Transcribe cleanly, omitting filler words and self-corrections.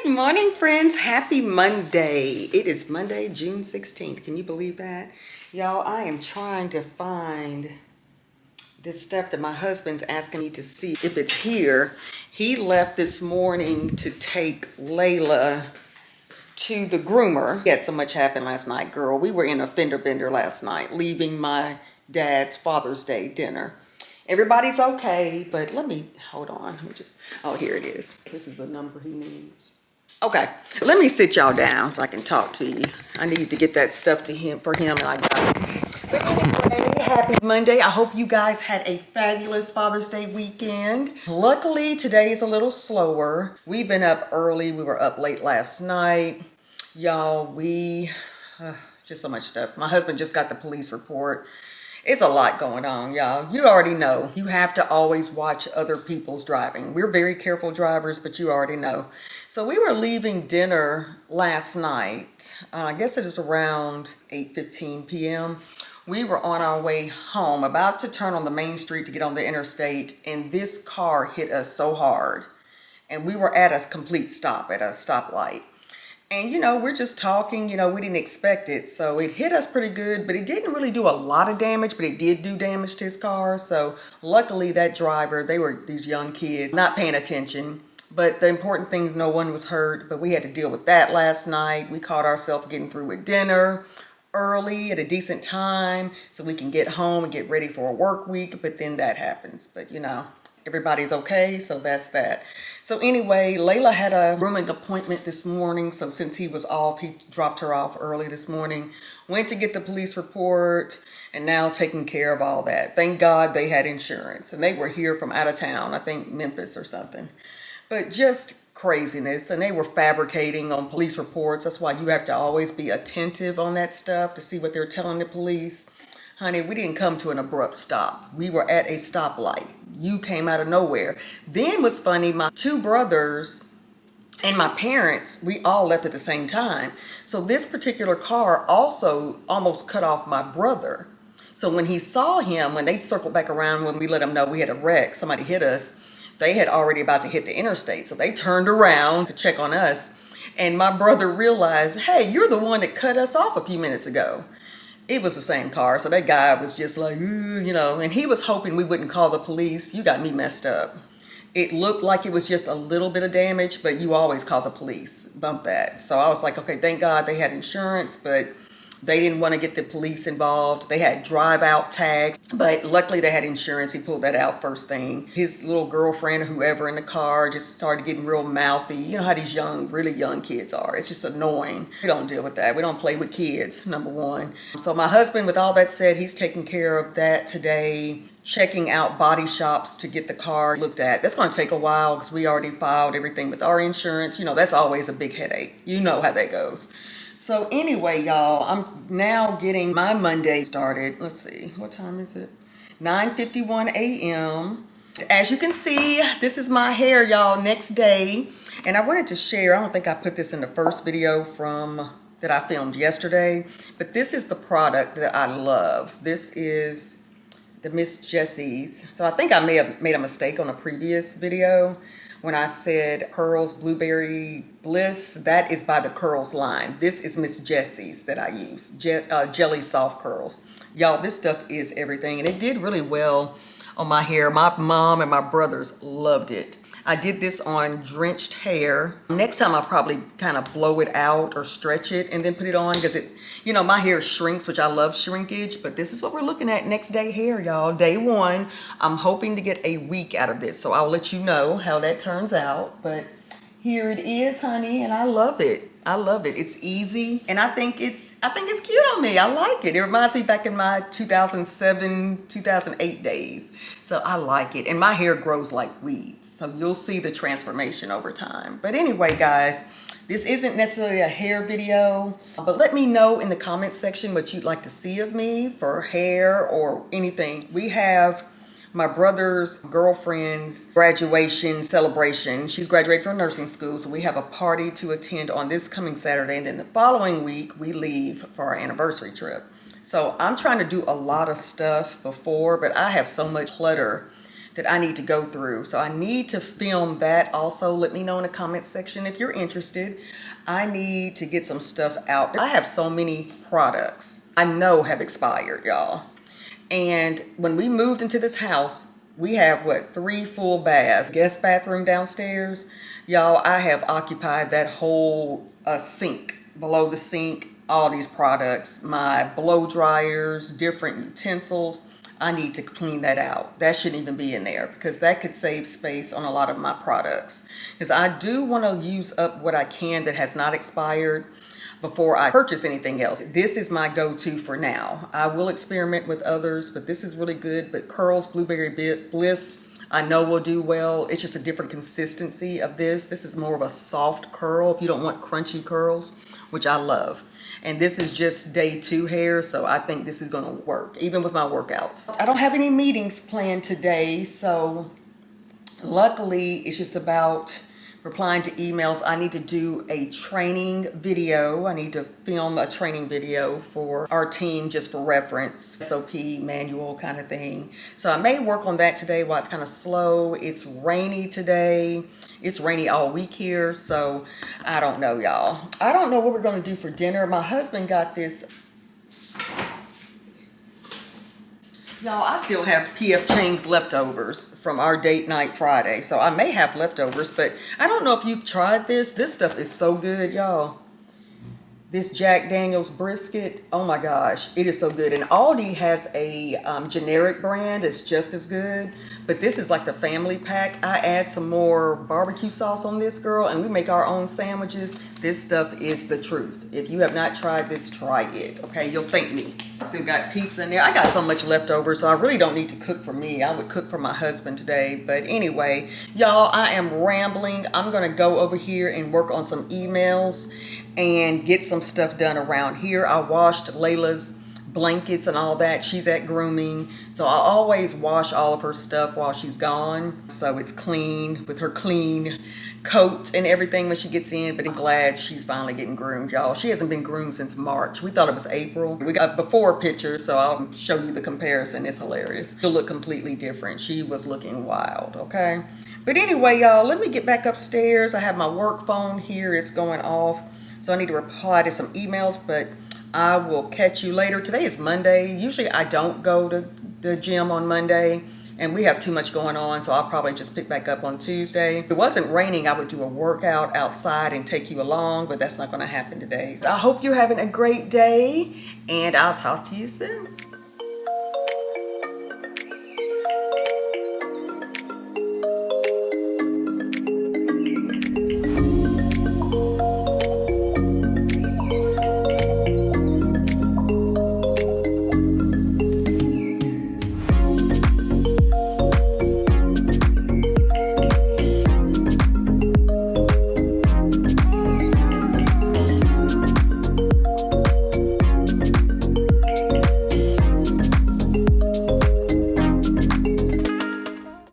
Good morning, friends. Happy Monday. It is Monday, June 16th. Can you believe that? Y'all, I am trying to find this stuff that my husband's asking me to see if it's here. He left this morning to take Layla to the groomer. He had so much happen last night, girl. We were in a fender bender last night, leaving my dad's Father's Day dinner. Everybody's okay, but hold on. Oh, here it is. This is the number he needs. Okay, let me sit y'all down so I can talk to you. I need to get that stuff to him for him, and I got it. But anyway, happy Monday. I hope you guys had a fabulous Father's Day weekend. Luckily, today is a little slower. We've been up early. We were up late last night. Y'all, just so much stuff. My husband just got the police report. It's a lot going on, y'all. You already know. You have to always watch other people's driving. We're very careful drivers, but you already know. So we were leaving dinner last night. I guess it was around 8:15 p.m. We were on our way home, about to turn on the main street to get on the interstate, and this car hit us so hard. And we were at a complete stop, at a stoplight. And, we're just talking, we didn't expect it. So it hit us pretty good, but it didn't really do a lot of damage, but it did do damage to his car. So luckily that driver, they were these young kids, not paying attention. But the important thing is no one was hurt, but we had to deal with that last night. We caught ourselves getting through with dinner early at a decent time so we can get home and get ready for a work week. But then that happens. But, everybody's okay, so that's that. So anyway, Layla had a grooming appointment this morning, so since he was off, he dropped her off early this morning, went to get the police report, and now taking care of all that. Thank God they had insurance, and they were here from out of town, I think Memphis or something. But just craziness, and they were fabricating on police reports. That's why you have to always be attentive on that stuff to see what they're telling the police. Honey, we didn't come to an abrupt stop. We were at a stoplight. You came out of nowhere. Then what's funny, my two brothers and my parents, we all left at the same time. So this particular car also almost cut off my brother. So when he saw him, when they circled back around, when we let them know we had a wreck, somebody hit us, they had already about to hit the interstate. So they turned around to check on us. And my brother realized, hey, you're the one that cut us off a few minutes ago. It was the same car, so that guy was just like, and he was hoping we wouldn't call the police. You got me messed up. It looked like it was just a little bit of damage, but you always call the police. Bump that. So I was like, okay, thank God they had insurance, but they didn't want to get the police involved. They had drive-out tags, but luckily they had insurance. He pulled that out first thing. His little girlfriend or whoever in the car just started getting real mouthy. You know how these really young kids are. It's just annoying. We don't deal with that. We don't play with kids, number one. So my husband, with all that said, he's taking care of that today, checking out body shops to get the car looked at. That's going to take a while because we already filed everything with our insurance. That's always a big headache. You know how that goes. So anyway, y'all, I'm now getting my Monday started. Let's see, what time is it? 9:51 a.m. As you can see, this is my hair, y'all, next day. And I wanted to share, I don't think I put this in the first video that I filmed yesterday, but this is the product that I love. This is the Miss Jessie's. So I think I may have made a mistake on a previous video when I said Curls Blueberry Bliss. That is by the Curls line. This is Miss Jessie's that I use, Jelly Soft Curls. Y'all, this stuff is everything, and it did really well on my hair. My mom and my brothers loved it. I did this on drenched hair. Next time I'll probably kind of blow it out or stretch it and then put it on because my hair shrinks, which I love shrinkage, but this is what we're looking at next day hair, y'all. Day one. I'm hoping to get a week out of this, so I'll let you know how that turns out. But here it is, honey, and I love it. I love it. It's easy, and I think it's cute on me. I like it. It reminds me back in my 2007, 2008 days. So I like it, and my hair grows like weeds. So you'll see the transformation over time. But anyway, guys, this isn't necessarily a hair video, but let me know in the comment section what you'd like to see of me for hair or anything. We have my brother's girlfriend's graduation celebration. She's graduated from nursing school, so we have a party to attend on this coming Saturday, and then the following week we leave for our anniversary trip. So I'm trying to do a lot of stuff before, but I have so much clutter that I need to go through. So I need to film that also. Let me know in the comment section if you're interested. I need to get some stuff out. I have so many products I know have expired, y'all. And when we moved into this house, we have what, 3 full baths, guest bathroom downstairs. Y'all, I have occupied that whole sink, below the sink, all these products, my blow dryers, different utensils. I need to clean that out. That shouldn't even be in there because that could save space on a lot of my products. Because I do want to use up what I can that has not expired before I purchase anything else. This is my go-to for now. I will experiment with others, but this is really good. But Curls Blueberry Bliss, I know will do well. It's just a different consistency of this. This is more of a soft curl if you don't want crunchy curls, which I love. And this is just day 2 hair, so I think this is gonna work, even with my workouts. I don't have any meetings planned today, so luckily it's just about replying to emails. I need to do a training video. I need to film a training video for our team just for reference, SOP manual kind of thing. So I may work on that today while it's kind of slow. It's rainy today. It's rainy all week here, so I don't know, y'all. I don't know what we're gonna do for dinner. My husband got this. Y'all, I still have P.F. Chang's leftovers from our date night Friday. So I may have leftovers, but I don't know if you've tried this. This stuff is so good, y'all. This Jack Daniel's brisket, oh my gosh, it is so good. And Aldi has a generic brand that's just as good, but this is like the family pack. I add some more barbecue sauce on this, girl, and we make our own sandwiches. This stuff is the truth. If you have not tried this, try it, okay? You'll thank me. Still got pizza in there. I got so much leftover, so I really don't need to cook for me. I would cook for my husband today. But anyway, y'all, I am rambling. I'm going to go over here and work on some emails and get some stuff done around here. I washed Layla's blankets and all that. She's at grooming, so I always wash all of her stuff while she's gone, so it's clean with her clean coat and everything when she gets in. But I'm glad she's finally getting groomed, y'all. She hasn't been groomed since March. We thought it was April. We got before pictures, so I'll show you the comparison. It's hilarious. She'll look completely different. She was looking wild, okay? But anyway, y'all, let me get back upstairs. I have my work phone here. It's going off, so I need to reply to some emails, but I will catch you later. Today is Monday. Usually I don't go to the gym on Monday, and we have too much going on, so I'll probably just pick back up on Tuesday. If it wasn't raining, I would do a workout outside and take you along, but that's not going to happen today. So I hope you're having a great day, and I'll talk to you soon.